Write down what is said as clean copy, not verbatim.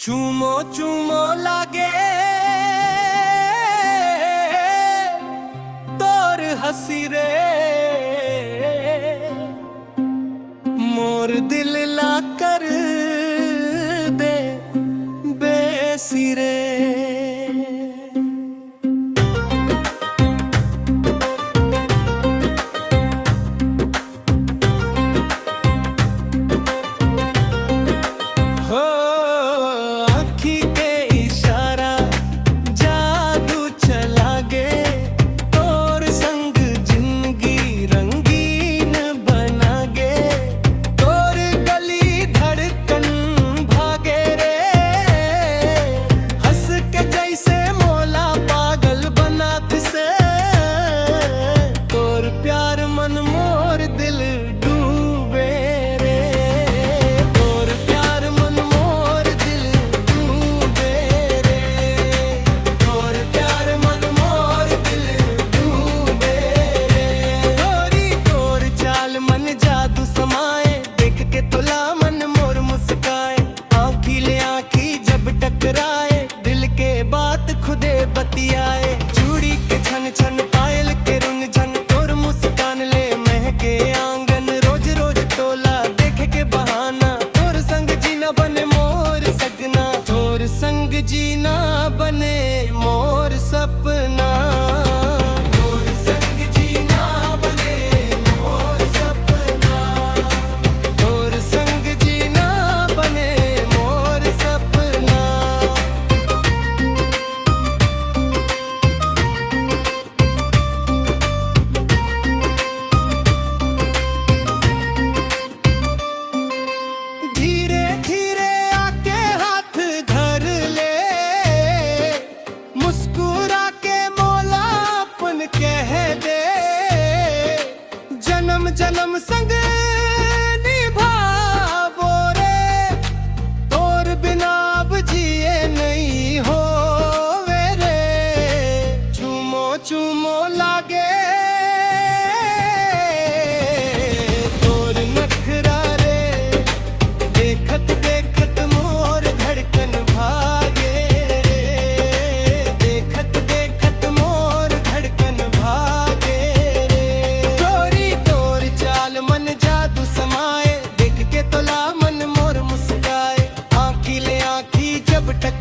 चूमो चूमो लागे तोर हसी रे मोर दिल ला कर दे बेसिरे। दिल के बात खुदे बतियाए, चूड़ी के छन छन पायल के रुन झन तोर मुस्कान ले महके आंगन। रोज रोज टोला देखे के बहाना तोर संग जीना बने मोर सगना, तोर संग जीना बने मोर सपना। जन्म संग निभावो रे, तोर बिना अब जिए नहीं हो रे। चूमो चूमो लागे तोर नखरा रे, देखत देखत मोर धड़कन भागे रे, देखत देखत मोर धड़कन भागे रे। मन जादू समाए, देख के तोला मन मोर मुस्काए, आँखी ले आँखी जब टक